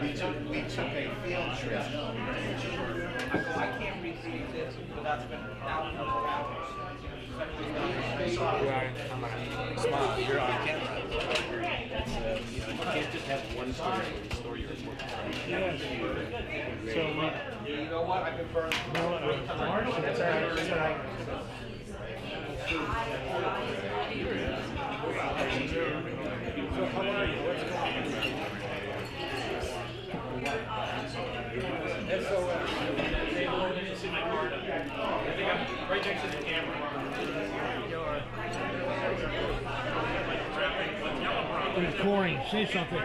we took a field trip. I can't repeat this, but that's been out of hours. Smile. You're on camera. You can't just have one story your report. Yeah. So, You know what? I prefer. March, that's all right. That's all right. So, how are you? What's going on? SOS. Didn't see my card up there. I think I'm right next to the camera. Recording. Say something.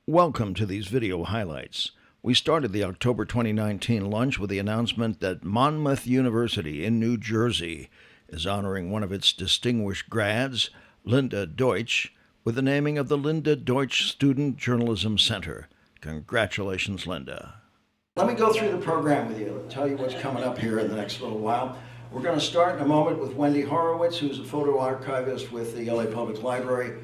Welcome to these video highlights. We started the October 2019 lunch with the announcement that Monmouth University in New Jersey is honoring one of its distinguished grads, Linda Deutsch, with the naming of the Linda Deutsch Student Journalism Center. Congratulations, Linda. Let me go through the program with you, tell you what's coming up here in the next little while. We're going to start in a moment with Wendy Horowitz, who's a photo archivist with the LA Public Library.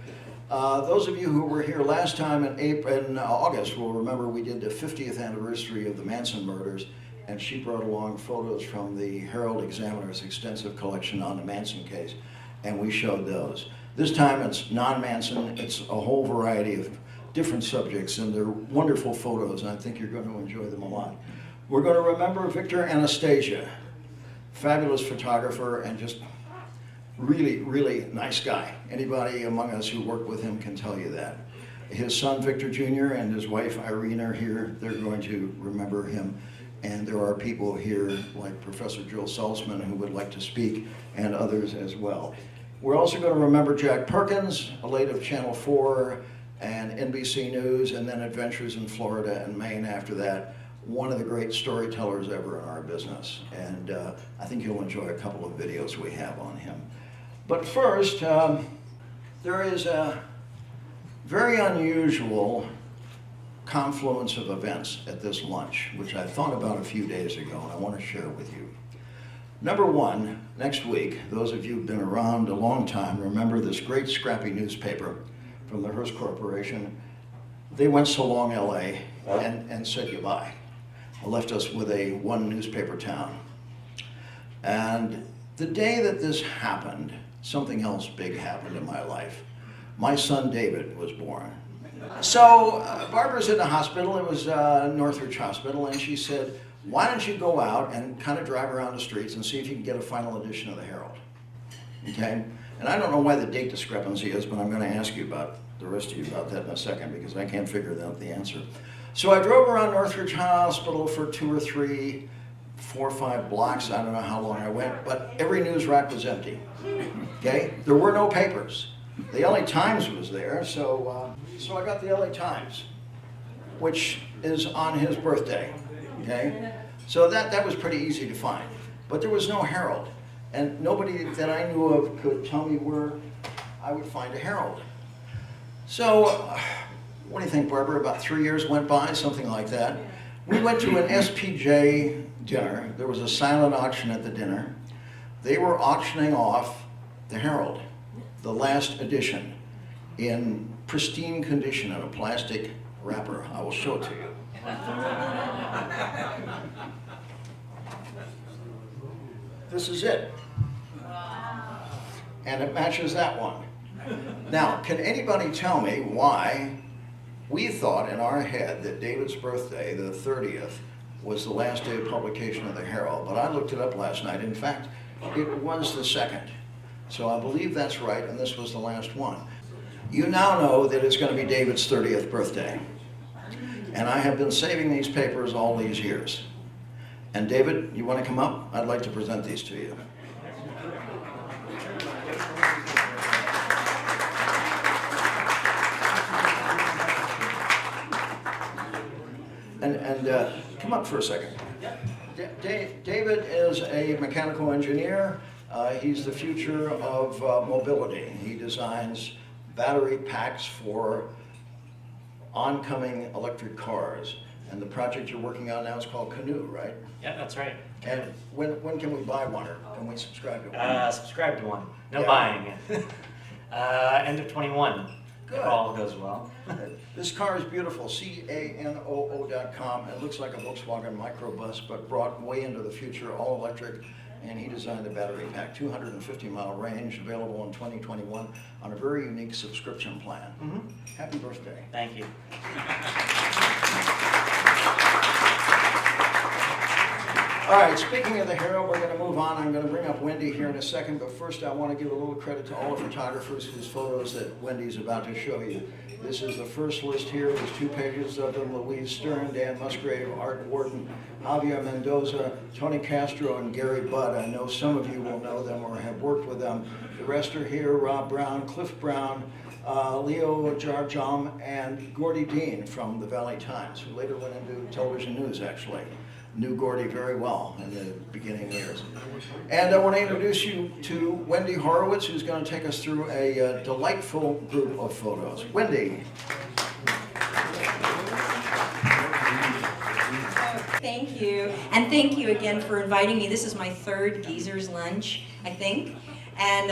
Those of you who were here last time in August will remember we did the 50th anniversary of the Manson murders, and she brought along photos from the Herald Examiner's extensive collection on the Manson case, and we showed those. This time it's non-Manson, it's a whole variety of different subjects, and they're wonderful photos, and I think you're going to enjoy them a lot. We're going to remember Victor Anastasia, fabulous photographer and just really, really nice guy. Anybody among us who worked with him can tell you that. His son Victor Jr. and his wife Irene are here. They're going to remember him. And there are people here like Professor Jill Salzman who would like to speak, and others as well. We're also going to remember Jack Perkins, a late of Channel 4 and NBC News, and then Adventures in Florida and Maine after that. One of the great storytellers ever in our business. And I think you'll enjoy a couple of videos we have on him. But first, there is a very unusual confluence of events at this lunch, which I thought about a few days ago, and I want to share with you. Number one, next week, those of you who've been around a long time remember this great scrappy newspaper from the Hearst Corporation. They went so long LA and said goodbye. Left us with a one newspaper town. And the day that this happened, something else big happened in my life. My son David was born. So Barbara's in the hospital. It was Northridge Hospital, and she said, why don't you go out and kind of drive around the streets and see if you can get a final edition of the Herald. Okay? And I don't know why the date discrepancy is, but I'm going to ask you about the rest of you about that in a second, because I can't figure out the answer. So I drove around Northridge Hospital for 2 or 3, 4 or 5 blocks. I don't know how long I went, but every news rack was empty. Okay? There were no papers. The LA Times was there, so I got the LA Times, which is on his birthday. Okay? So that was pretty easy to find. But there was no Herald, and nobody that I knew of could tell me where I would find a Herald. So, what do you think, Barbara? About 3 years went by, something like that. We went to an SPJ dinner. There was a silent auction at the dinner. They were auctioning off the Herald, the last edition, in pristine condition in a plastic wrapper. I will show it to you. This is it. And it matches that one. Now, can anybody tell me why we thought in our head that David's birthday, the 30th, was the last day of publication of the Herald? But I looked it up last night. In fact, it was the 2nd. So I believe that's right, and this was the last one. You now know that it's going to be David's 30th birthday. And I have been saving these papers all these years. And David, you want to come up? I'd like to present these to you. And come up for a second. David is a mechanical engineer. He's the future of mobility. He designs battery packs for oncoming electric cars. And the project you're working on now is called Canoe, right? Yeah, that's right. And when can we buy one, or can we subscribe to one? Subscribe to one. No Yeah. buying it. End of 21. Good. If all goes well. This car is beautiful, CANOO.com. It looks like a Volkswagen microbus, but brought way into the future, all electric. And he designed the battery pack, 250-mile range, available in 2021 on a very unique subscription plan. Happy birthday. Thank you. All right, speaking of the Herald, we're going to move on. I'm going to bring up Wendy here in a second, but first I want to give a little credit to all the photographers whose photos that Wendy's about to show you. This is the first list here. There's 2 pages of them: Louise Stern, Dan Musgrave, Art Warden, Javier Mendoza, Tony Castro, and Gary Budd. I know some of you will know them or have worked with them. The rest are here: Rob Brown, Cliff Brown, Leo Jarjam, and Gordy Dean from the Valley Times, who later went into television news, actually. Knew Gordy very well in the beginning years. And I want to introduce you to Wendy Horowitz, who's going to take us through a delightful group of photos. Wendy. Thank you, and thank you again for inviting me. This is my 3rd Geezer's Lunch, I think, and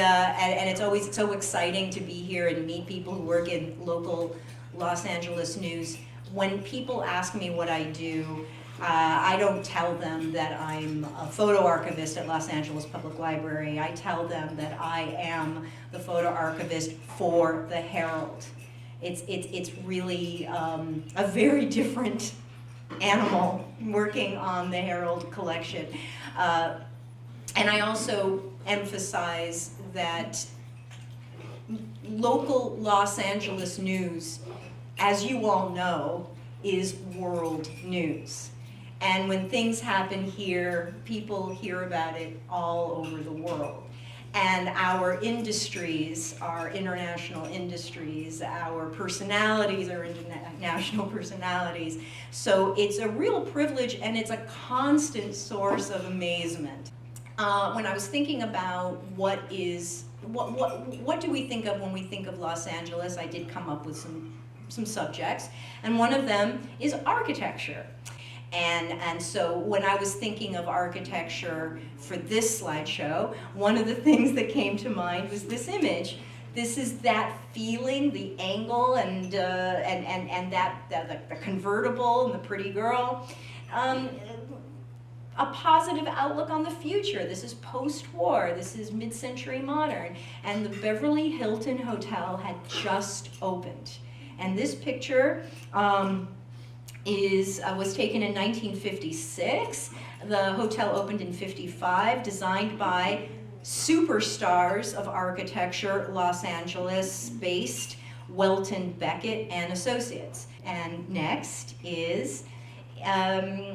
it's always so exciting to be here and meet people who work in local Los Angeles news. When people ask me what I do, I don't tell them that I'm a photo archivist at Los Angeles Public Library. I tell them that I am the photo archivist for the Herald. It's really a very different animal working on the Herald collection. And I also emphasize that local Los Angeles news, as you all know, is world news. And when things happen here, people hear about it all over the world. And our industries are international industries. Our personalities are international personalities. So it's a real privilege, and it's a constant source of amazement. When I was thinking about what do we think of when we think of Los Angeles, I did come up with some subjects, and one of them is architecture. And so when I was thinking of architecture for this slideshow, one of the things that came to mind was this image. This is that feeling, the angle, and the convertible and the pretty girl. A positive outlook on the future. This is post-war. This is mid-century modern. And the Beverly Hilton Hotel had just opened. And this picture was taken in 1956. The hotel opened in 55, designed by superstars of architecture, Los Angeles-based Welton Beckett and Associates. And next is a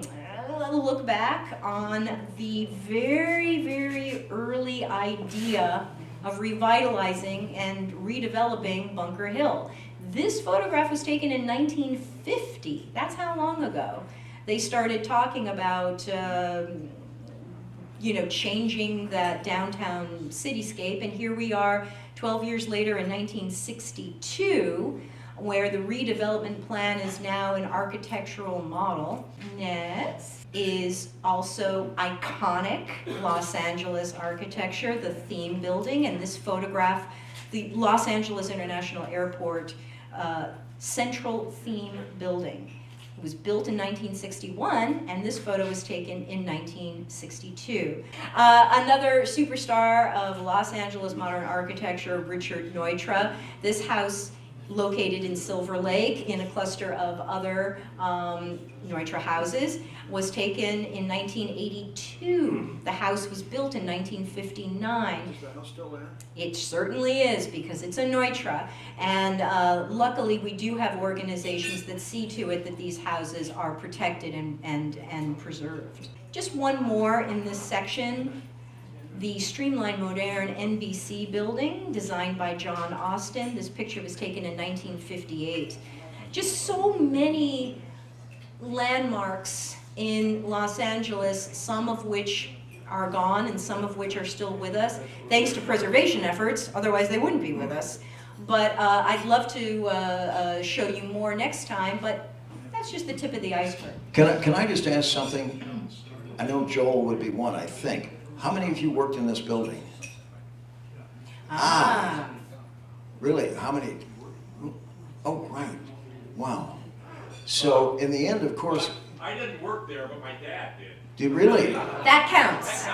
look back on the very, very early idea of revitalizing and redeveloping Bunker Hill. This photograph was taken in 1950. That's how long ago. They started talking about changing that downtown cityscape, and here we are 12 years later in 1962, where the redevelopment plan is now an architectural model. Next is also iconic Los Angeles architecture, the theme building, and this photograph, the Los Angeles International Airport Central Theme Building. It was built in 1961, and this photo was taken in 1962. Another superstar of Los Angeles modern architecture, Richard Neutra. This house, located in Silver Lake in a cluster of other Neutra houses, was taken in 1982. The house was built in 1959. Is the house still there? It certainly is, because it's a Neutra, and luckily we do have organizations that see to it that these houses are protected and preserved. Just one more in this section. The Streamline Moderne NBC building, designed by John Austin. This picture was taken in 1958. Just so many landmarks in Los Angeles, some of which are gone and some of which are still with us, thanks to preservation efforts, otherwise they wouldn't be with us. But I'd love to show you more next time, but that's just the tip of the iceberg. Can I just ask something? I know Joel would be one, I think. How many of you worked in this building? Ah, really? How many? Oh, right. Wow. So in the end, of course, I didn't work there, but my dad did. do you really? That counts.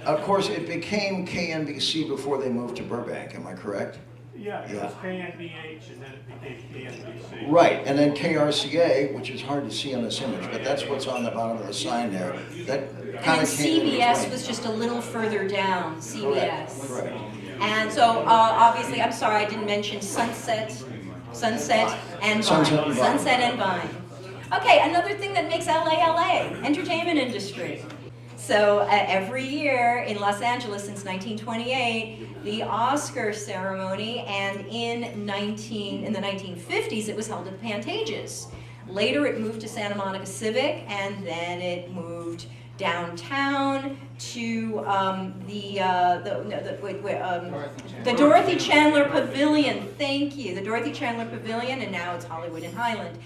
Of course, it became KNBC before they moved to Burbank, am I correct? Yeah, it was KNBH and then it became KNBC. Right, and then KRCA, which is hard to see on this image, but that's what's on the bottom of the sign there. That And kind then of came in CBS between. was just a little further down, CBS. Correct. And so, obviously, I'm sorry, I didn't mention Sunset and Vine. Sunset and Vine. Sunset and Vine. Okay, another thing that makes LA, entertainment industry. So every year in Los Angeles since 1928, the Oscar ceremony, and in the 1950s, it was held at the Pantages. Later, it moved to Santa Monica Civic, and then it moved downtown to the Dorothy Chandler Pavilion. Thank you, the Dorothy Chandler Pavilion, and now it's Hollywood and Highland.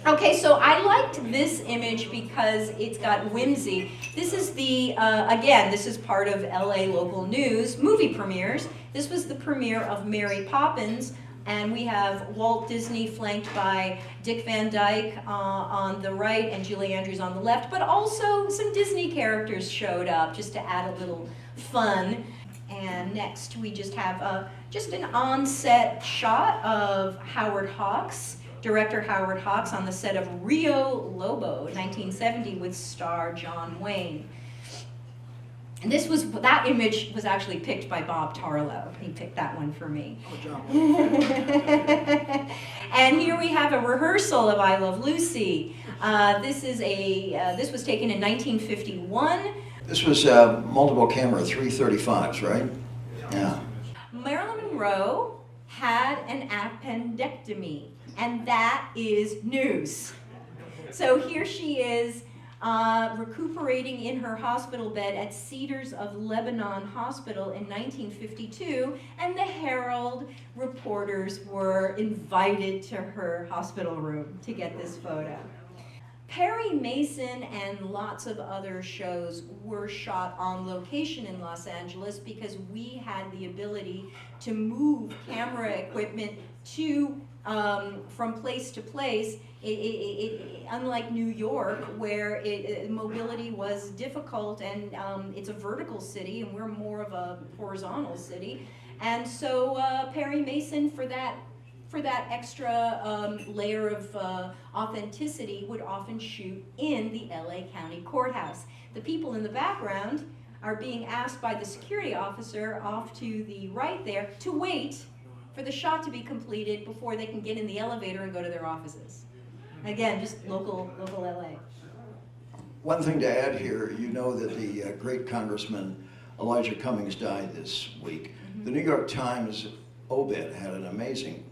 Okay, so I liked this image because it's got whimsy. This is again, this is part of LA local news, movie premieres. This was the premiere of Mary Poppins, and we have Walt Disney flanked by Dick Van Dyke on the right and Julie Andrews on the left, but also some Disney characters showed up just to add a little fun. And next we just have just an on-set shot of Howard Hawks, director Howard Hawks, on the set of Rio Lobo, 1970, with star John Wayne. And that image was actually picked by Bob Tarlow. He picked that one for me. And here we have a rehearsal of I Love Lucy. This was taken in 1951. This was multiple camera 335s, right? Yeah. Marilyn Monroe had an appendectomy, and that is news. So here she is recuperating in her hospital bed at Cedars of Lebanon Hospital in 1952, and the Herald reporters were invited to her hospital room to get this photo. Perry Mason and lots of other shows were shot on location in Los Angeles because we had the ability to move camera equipment from place to place. Unlike New York, where mobility was difficult, and it's a vertical city, and we're more of a horizontal city. And so Perry Mason, for that extra layer of authenticity, would often shoot in the LA County Courthouse. The people in the background are being asked by the security officer off to the right there to wait for the shot to be completed before they can get in the elevator and go to their offices. Again, just local LA. One thing to add here, you know that the great Congressman Elijah Cummings died this week. The New York Times obit had an amazing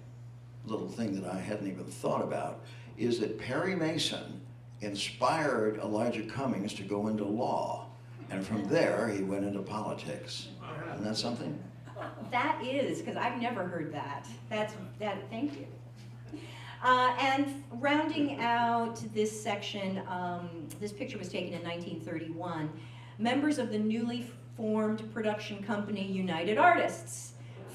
little thing that I hadn't even thought about, is that Perry Mason inspired Elijah Cummings to go into law, and from there he went into politics. Isn't that something? That is, because I've never heard that. Thank you. And rounding out this section, this picture was taken in 1931. Members of the newly formed production company United Artists.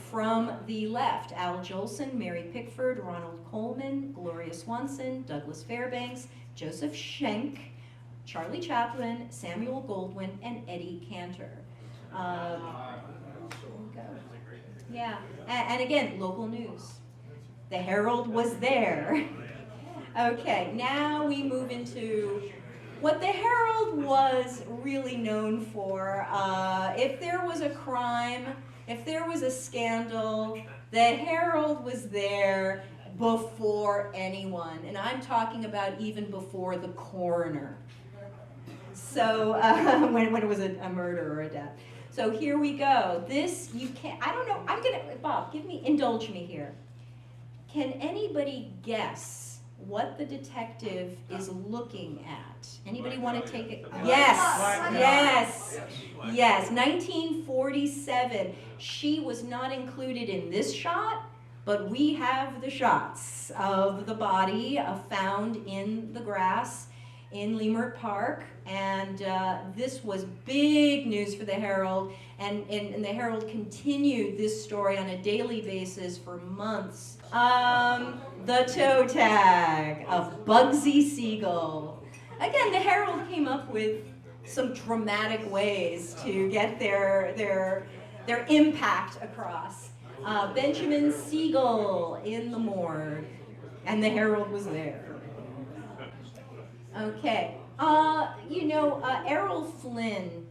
From the left, Al Jolson, Mary Pickford, Ronald Coleman, Gloria Swanson, Douglas Fairbanks, Joseph Schenck, Charlie Chaplin, Samuel Goldwyn, and Eddie Cantor. Yeah, and again, local news. The Herald was there. Okay, now we move into what the Herald was really known for. If there was a crime, if there was a scandal, the Herald was there before anyone. And I'm talking about even before the coroner. So when it was a murder or a death. So here we go. This, you can't, I don't know, Bob, indulge me here. Can anybody guess what the detective is looking at? Anybody want to take it? Yes. 1947. She was not included in this shot, but we have the shots of the body found in the grass. in Leimert Park, and this was big news for the Herald, and the Herald continued this story on a daily basis for months. The toe tag of Bugsy Siegel. Again, the Herald came up with some dramatic ways to get their impact across. Benjamin Siegel in the morgue, and the Herald was there. Okay, Errol Flynn,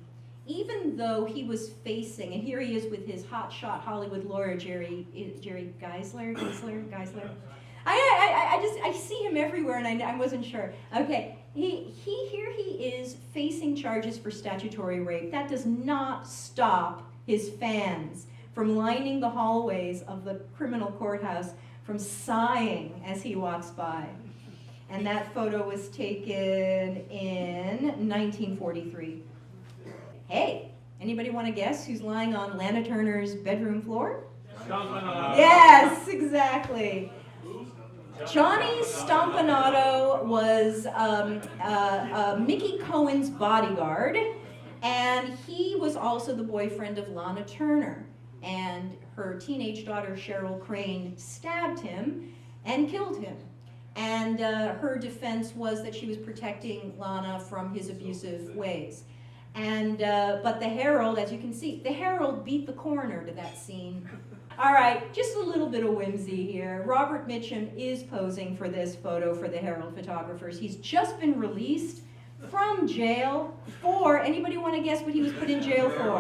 even though he was facing, and here he is with his hotshot Hollywood lawyer, Jerry Geisler. I see him everywhere, and I wasn't sure. Okay, here he is facing charges for statutory rape. That does not stop his fans from lining the hallways of the criminal courthouse, from sighing as he walks by. And that photo was taken in 1943. Hey, anybody want to guess who's lying on Lana Turner's bedroom floor? Yes, exactly. Johnny Stompanato was Mickey Cohen's bodyguard, and he was also the boyfriend of Lana Turner. And her teenage daughter, Cheryl Crane, stabbed him and killed him. And her defense was that she was protecting Lana from his abusive ways. And but the Herald, as you can see, the Herald beat the coroner to that scene. All right, just a little bit of whimsy here. Robert Mitchum is posing for this photo for the Herald photographers. He's just been released from jail for, anybody want to guess what he was put in jail for?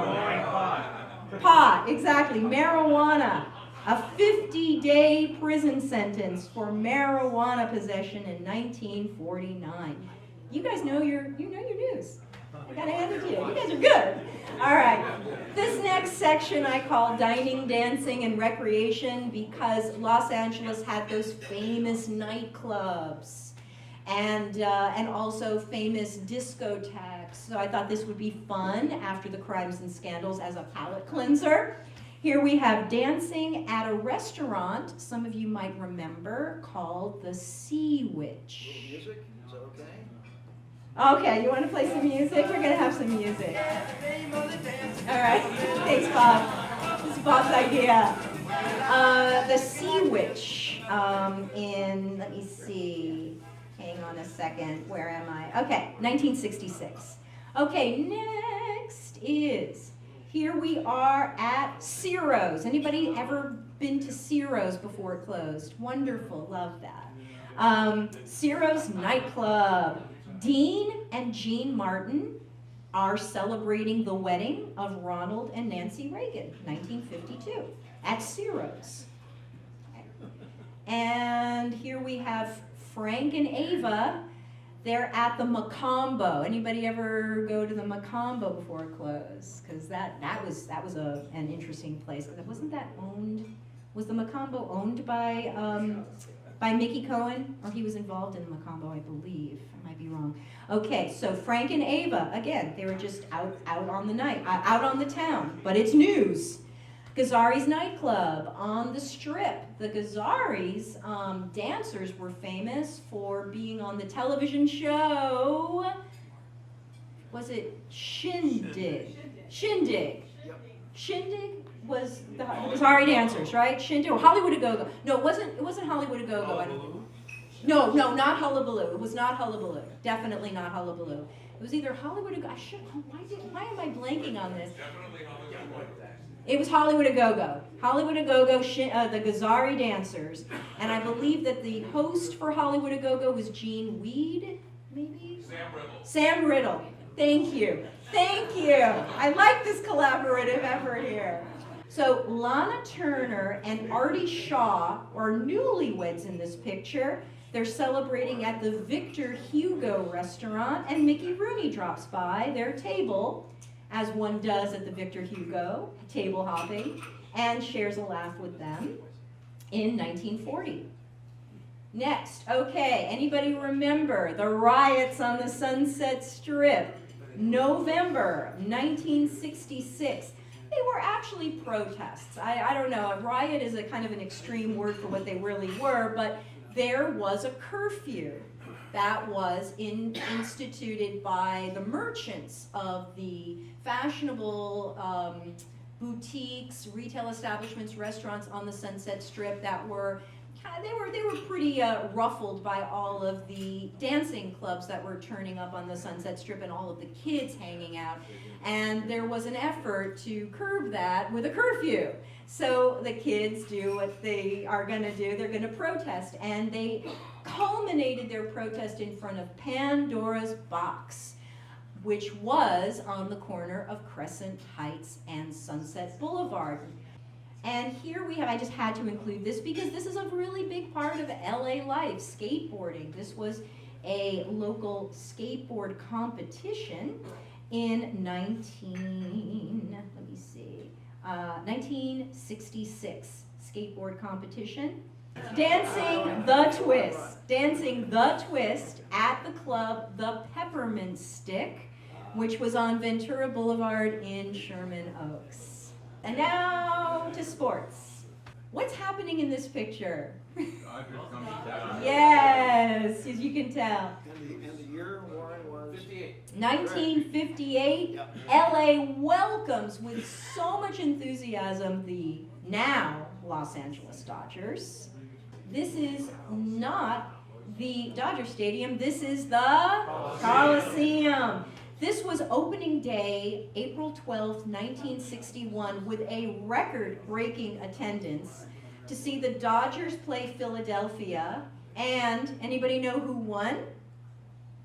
Pot, exactly, marijuana. A 50-day prison sentence for marijuana possession in 1949. You guys know your news. I gotta hand it to you. You guys are good. All right. This next section I call dining, dancing, and recreation, because Los Angeles had those famous nightclubs and also famous discotheques. So I thought this would be fun after the crimes and scandals as a palate cleanser. Here we have dancing at a restaurant, some of you might remember, called the Sea Witch. Music? Is that okay? Okay, you want to play some music? We're going to have some music. All right, thanks, Bob. This is Bob's idea. The Sea Witch let me see, hang on a second, where am I? Okay, 1966. Okay, next is, here we are at Ciro's. Anybody ever been to Ciro's before it closed? Wonderful, love that. Ciro's nightclub. Dean and Jean Martin are celebrating the wedding of Ronald and Nancy Reagan, 1952, at Ciro's. And here we have Frank and Ava. They're at the Macombo. Anybody ever go to the Macombo before it closed? Because that was an interesting place. Wasn't that owned? Was the Macombo owned by Mickey Cohen, or he was involved in the Macombo, I believe. I might be wrong. Okay, so Frank and Ava, again, they were just out on the night, out on the town, but it's news. Gazzari's nightclub on the Strip. The Gazzari's dancers were famous for being on the television show, was it Shindig? Shindig. Shindig was the Gazzari dancers, right? Shindig or Hollywood A Go-Go. No, it wasn't Hollywood A Go-Go. I don't think. No, not Hullabaloo. It was not Hullabaloo. Definitely not Hullabaloo. It was either Hollywood A Go. Why am I blanking on this? It was Hollywood A Go-Go. Hollywood A Go-Go, the Gazzari dancers. And I believe that the host for Hollywood A Go-Go was Gene Weed, maybe? Sam Riddle. Thank you. Thank you. I like this collaborative effort here. So Lana Turner and Artie Shaw are newlyweds in this picture. They're celebrating at the Victor Hugo restaurant, and Mickey Rooney drops by their table, as one does at the Victor Hugo, table hopping, and shares a laugh with them in 1940. Next, okay, anybody remember the riots on the Sunset Strip? November 1966. They were actually protests. I don't know, a riot is a kind of an extreme word for what they really were, but there was a curfew. that was instituted by the merchants of the fashionable boutiques, retail establishments, restaurants on the Sunset Strip that were they were pretty ruffled by all of the dancing clubs that were turning up on the Sunset Strip and all of the kids hanging out. And there was an effort to curb that with a curfew. So the kids do what they are going to do. They're going to protest. And they culminated their protest in front of Pandora's Box, which was on the corner of Crescent Heights and Sunset Boulevard. And here we have, I just had to include this because this is a really big part of LA life, skateboarding. This was a local skateboard competition in 1966, skateboard competition. Dancing the Twist at the club The Peppermint Stick, which was on Ventura Boulevard in Sherman Oaks. And now to sports. What's happening in this picture? Yes, as you can tell. And the year, Warren, was? 1958, LA welcomes with so much enthusiasm the now Los Angeles Dodgers. This is not the Dodger Stadium, this is the Coliseum. This was opening day, April 12th, 1961, with a record-breaking attendance to see the Dodgers play Philadelphia. And anybody know who won?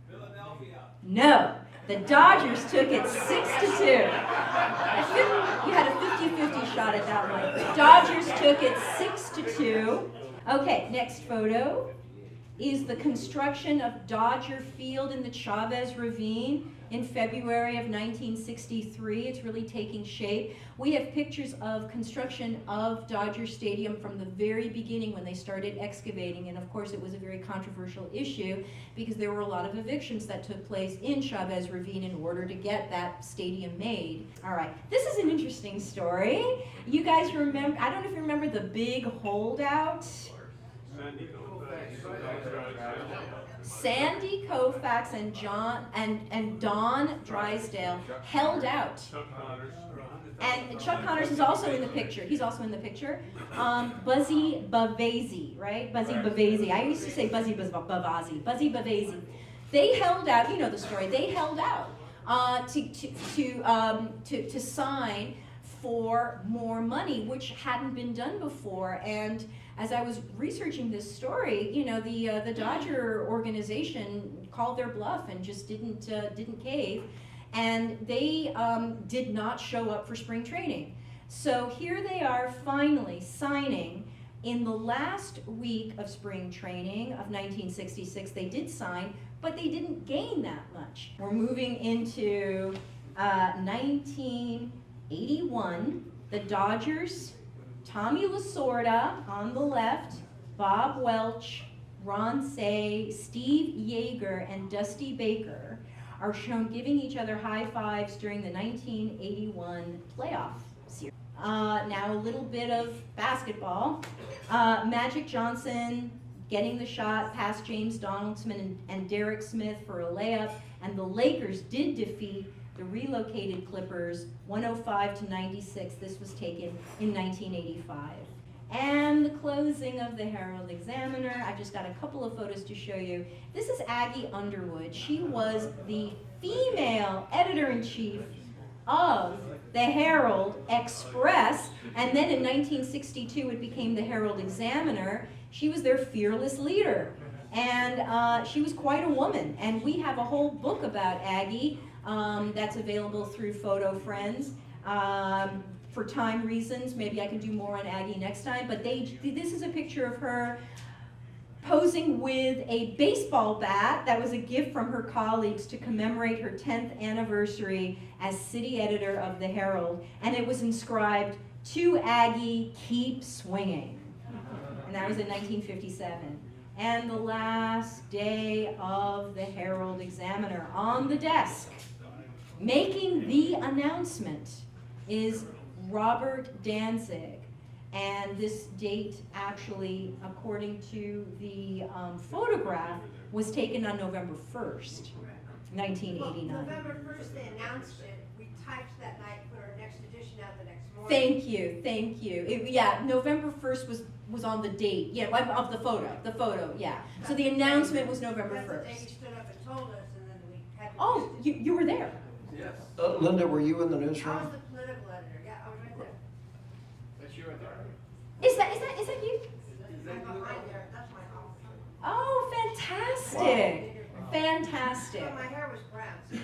Philadelphia. No. The Dodgers took it 6-2. You had a 50-50 shot at that one. Dodgers took it 6-2. Okay, next photo is the construction of Dodger Field in the Chavez Ravine in February of 1963. It's really taking shape. We have pictures of construction of Dodger Stadium from the very beginning when they started excavating, and of course it was a very controversial issue because there were a lot of evictions that took place in Chavez Ravine in order to get that stadium made. All right, this is an interesting story. You guys remember, I don't know if you remember the big holdout. Sandy Koufax and Don Drysdale held out. And Chuck Connors is also in the picture. He's also in the picture. Buzzy Bavasi, right? Buzzy Bavasi. I used to say Buzzy Bavasi. Buzzy Bavasi. They held out. You know the story. They held out to sign for more money, which hadn't been done before. And as I was researching this story, you know, the Dodger organization called their bluff and just didn't cave, and they did not show up for spring training. So here they are finally signing in the last week of spring training of 1966. They did sign, but they didn't gain that much. We're moving into 1981. The Dodgers, Tommy Lasorda on the left, Bob Welch, Ron Say, Steve Yeager, and Dusty Baker are shown giving each other high fives during the 1981 playoff series. Now a little bit of basketball. Magic Johnson getting the shot past James Donaldson and Derek Smith for a layup, and the Lakers did defeat the relocated Clippers 105-96. This was taken in 1985. And the closing of the Herald Examiner. I've just got a couple of photos to show you. This is Aggie Underwood. She was the female editor-in-chief of the Herald Express, and then in 1962 it became the Herald Examiner. She was their fearless leader, and she was quite a woman. And we have a whole book about Aggie that's available through Photo Friends. For time reasons, maybe I can do more on Aggie next time, but this is a picture of her posing with a baseball bat that was a gift from her colleagues to commemorate her 10th anniversary as city editor of the Herald, and it was inscribed, "To Aggie, keep swinging." And that was in 1957. And the last day of the Herald Examiner, on the desk, making the announcement, is Robert Danzig. And this date actually, according to the photograph, was taken on November 1st, 1989. November 1st, they announced it. We typed that night, put our next edition out the next morning. Thank you, thank you. Yeah, November 1st was on the date, yeah, of the photo, yeah. So the announcement was November That's the day 1st. he stood up and told us, and then we had to. Oh, you were there. Yes. Linda, were you in the I was newsroom? the political editor, yeah, I was right there. That's you right there. Is that you? I'm behind there, that's my office. Oh, fantastic, fantastic. But my hair was brown, so.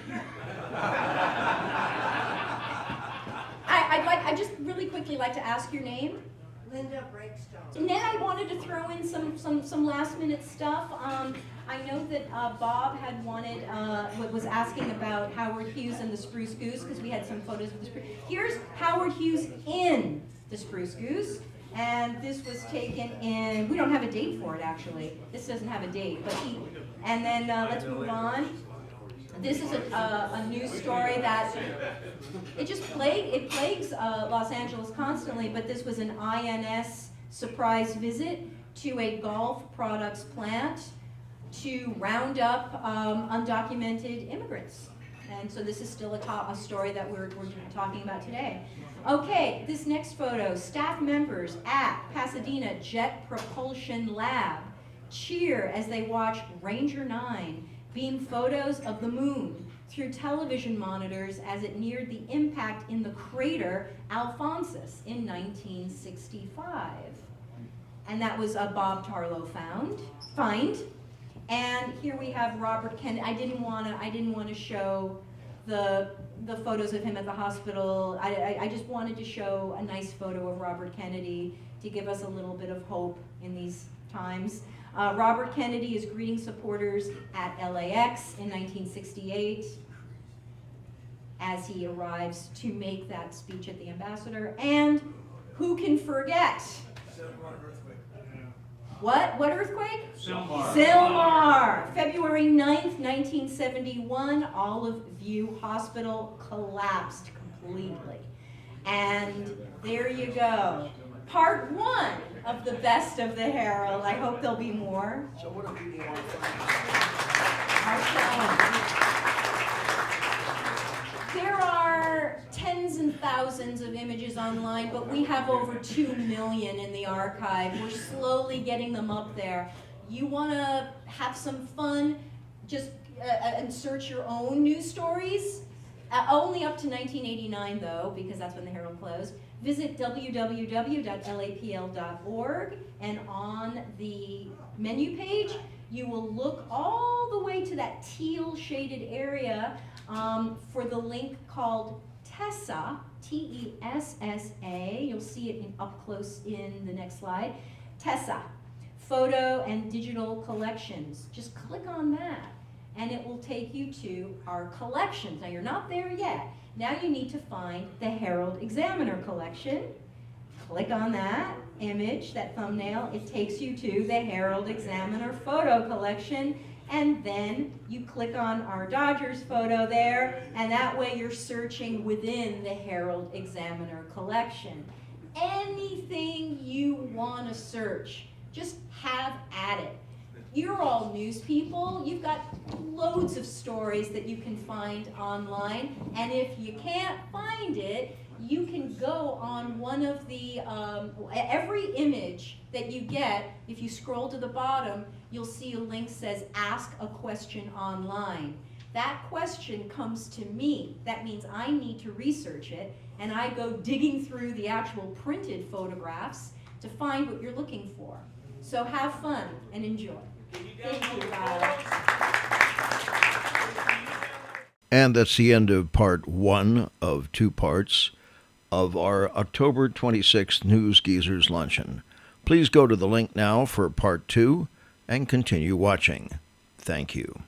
I'd just really quickly like to ask your name. Linda Breakstone. And then I wanted to throw in some last minute stuff. I know that Bob had was asking about Howard Hughes and the Spruce Goose, because we had some photos of the Spruce. Here's Howard Hughes in the Spruce Goose, and this was taken in, we don't have a date for it actually. This doesn't have a date, but and then let's move on. This is a news story that it plagues Los Angeles constantly, but this was an INS surprise visit to a golf products plant to round up undocumented immigrants. And so this is still a story that we're talking about today. Okay, this next photo, staff members at Pasadena Jet Propulsion Lab cheer as they watch Ranger 9 beam photos of the moon through television monitors as it neared the impact in the crater Alphonsus in 1965. And that was a Bob Tarlow find. And here we have Robert Kennedy. I didn't want to show the photos of him at the hospital. I just wanted to show a nice photo of Robert Kennedy to give us a little bit of hope in these times. Robert Kennedy is greeting supporters at LAX in 1968 as he arrives to make that speech at the Ambassador. And who can forget? What earthquake? Sylmar. February 9th, 1971, Olive View Hospital collapsed completely. And there you go. Part 1 of the best of the Herald. I hope there'll be more. So what do people want to There are tens and thousands of images online, but we have over 2 million in the archive. We're slowly getting them up there. You want to have some fun, just and search your own news stories. Only up to 1989 though, because that's when the Herald closed. Visit www.lapl.org, and on the menu page, you will look all the way to that teal shaded area for the link called TESSA, T-E-S-S-A. You'll see it up close in the next slide. TESSA, Photo and Digital Collections. Just click on that, and it will take you to our collections. Now, you're not there yet. Now you need to find the Herald Examiner collection. Click on that image, that thumbnail. It takes you to the Herald Examiner photo collection, and then you click on our Dodgers photo there, and that way you're searching within the Herald Examiner collection. Anything you want to search, just have at it. You're all news people. You've got loads of stories that you can find online, and if you can't find it, you can go on one of the, every image that you get, if you scroll to the bottom, you'll see a link says ask a question online. That question comes to me. That means I need to research it, and I go digging through the actual printed photographs to find what you're looking for. So have fun and enjoy. Thank you, guys. And that's the end of part 1 of 2 parts of our October 26th News Geezers Luncheon. Please go to the link now for part 2 and continue watching. Thank you.